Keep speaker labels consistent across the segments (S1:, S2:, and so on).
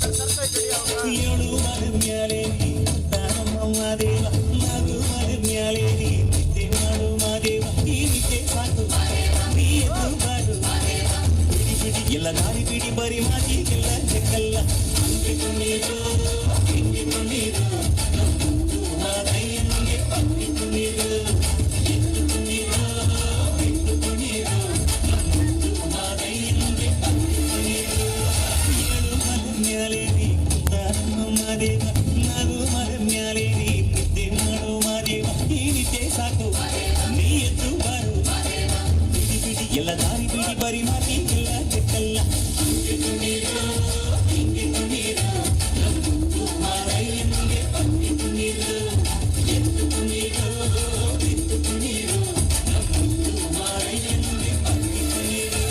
S1: ಏಳು ಮರಮ್ಯಾಲೆ ನೀ ಮಾದೇವ ನಗು ಮರಮ್ಯಾಲೆ ನೀ ನಿದ್ದೆ ಮಾಡು ಮಾದೇವ ಈ ನಿದ್ದೆ ಸಾಕು ನೀ ಎದ್ದು ಬಾರು ಬಿಡಿ ಬಿಡಿ ಎಲ್ಲ ದಾರಿ ಬಿಡಿ ಬರಿ ಮಾತಿಗೆಲ್ಲ ಚೆಕ್ಕಲ್ಲ ಹಂಗೆ ಕುಣಿದು ಹಿಂಗೆ ಕುಣಿದು ಮಾದಯ್ಯನಿಗೆ ಹಂಗೆ ಕುಣಿದು ಎದ್ದು ಕುಣಿದು ಬಿಟ್ಟು ಕುಣಿದು ಮಾದಯ್ಯನಿಗೆ ಹಂಗೆ ಕುಣಿದು ಏಳು ಮರಮ್ಯಾಲೆ ನೀ ಮಾದೇವ ನಗು ಮರಮ್ಯಾಲೆ ನೀ ನಿದ್ದೆ ಮಾಡು ಮಾದೇವ ಈ ನಿದ್ದೆ ಸಾಕು ನೀ ಎದ್ದು ಬಾರು ಬಿಡಿ ಬಿಡಿ ಎಲ್ಲ ದಾರಿ ಬಿಡಿ ಬರಿ ಮಾತಿಗೆಲ್ಲ ಚೆಕ್ಕಲ್ಲ ಹಂಗೆ ಕುಣಿದು ಹಿಂಗೆ ಕುಣಿದು ಮಾದಯ್ಯನಿಗೆ ಹಂಗೆ ಕುಣಿದು ಎದ್ದು ಕುಣಿದು ಬಿಟ್ಟು ಕುಣಿದು ಮಾದಯ್ಯನಿಗೆ ಹಂಗೆ ಕುಣಿದು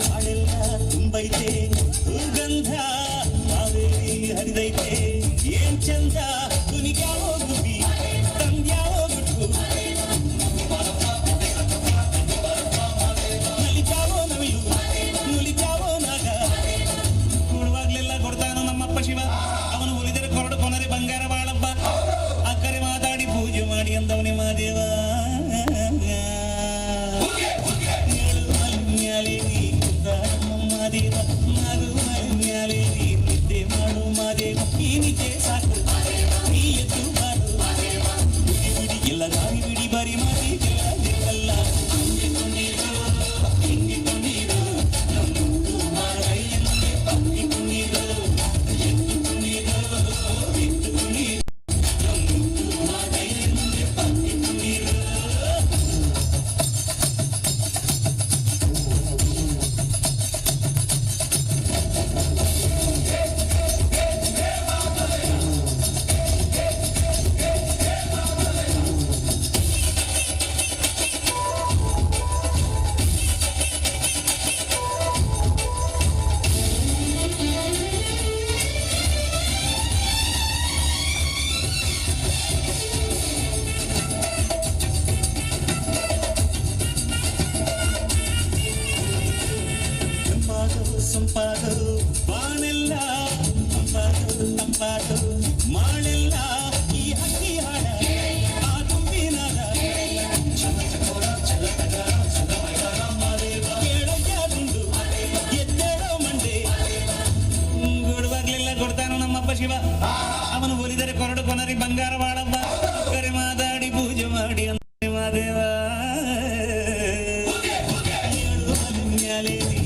S1: ಕಾಳೆಲ್ಲ ತುಂಬೈತೆ ಸುಗಂಧ ಕಾವೇರಿ ಹರಿದೈತೆ ಏನ್ ಚಂದ ಕುನಿಗ್ಯಾವೋ ಗುಬ್ಬಿ ತಂದ್ಯಾವೋ ಗುಟ್ಟು ನಲಿತಾವೋ ನವಿಲು ನುಲಿತಾವೋ ನಾಗ ಕೂಡುವಾಗ್ಲೆಲ್ಲ ಕೊಡ್ತಾನೋ ನಮ್ಮಪ್ಪ ಶಿವ ಅವನು ಒಲಿದರೆ ಕೊರಡು ಕೊನರೆ ಬಂಗಾರ ಬಾಳಪ್ಪ ಅಕ್ಕರೆ ಮಾತಾಡಿ ಪೂಜೆ ಮಾಡಿ ಅಂದವನೇ ಮಾದೇವ ಮಾದೇವ ನಗು ಮರಮ್ಯಾಲೆ ನೀ ನಿದ್ದೆ ಮಾಡು ಮಾದೇವ ಈ ನಿದ್ದೆ ಸಾಕು ನೀ ಎದ್ದು ಬಾರು ಬಿಡಿ ಬಿಡಿ ಎಲ್ಲ ದಾರಿ ಬಿಡಿ ಬರಿ ಮಾತಿಗೆಲ್ಲ ದಿಕ್ಕಲ್ಲ ಹಂಗೆ ಕುಣಿದು ಹಿಂಗೆ ಕುಣಿದು ನಮ್ಮದು ಮಾರಯ್ಯನಿಗೆ ಹಂಗೆ ಕುಣಿದು ಎದ್ದು ಕುಣಿದು ಬಿಟ್ಟು ಕುಣಿದು ನಮ್ಮದು ಮಾರಯ್ಯನಿಗೆ ಹಂಗೆ ಕುಣಿದು ಸಂಪಾದು ಬಾನೆಲ್ಲ ತಂಪಾದು ತಂಪಾದು ಮಾಳೆಲ್ಲ ಈ ಹಕ್ಕಿ ಹಾಡ ಆ ತುಂಬಿನಾದ ಕೇಳಯ್ಯ ದುಂಡು ಎದ್ದೇಳೋ ಮಂಡೆ ಗುಡುವಾಗ್ಲೆಲ್ಲ ಕೊಡ್ತಾನೋ ನಮ್ಮಪ್ಪ ಶಿವ ಅವನು ಒಲಿದರೆ ಕೊರಡು ಕೊನರಿ ಬಂಗಾರ ಬಾಳಪ್ಪ ಕರೆ ಮಾತಾಡಿ ಪೂಜೆ ಮಾಡಿ ಅಂದೆ ಮಾದೇವ ಏಳು ಮರಮ್ಯಾಲೆ ನೀ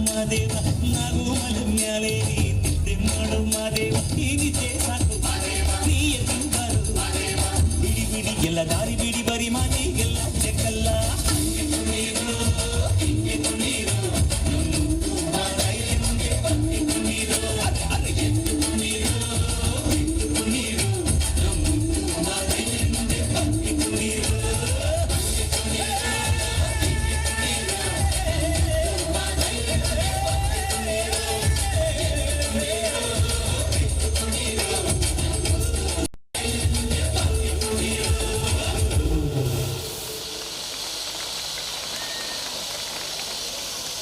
S1: ಮಾದೇವ ನಗು ಮರಮ್ಯಾಲೆ ನೀ ನಿದ್ದೆ ಮಾಡು ಮಾದೇವ ಈ ನಿದ್ದೆ ಸಾಕು ನೀ ಎದ್ದು ಬಾರು ಬಿಡಿ ಬಿಡಿ ಎಲ್ಲ ದಾರಿ ಬಿಡಿ ಬರಿ ಮಾತಿಗೆಲ್ಲ ಚೆಕ್ಕಲ್ಲ ಹಂಗೆ ಕುಣಿದು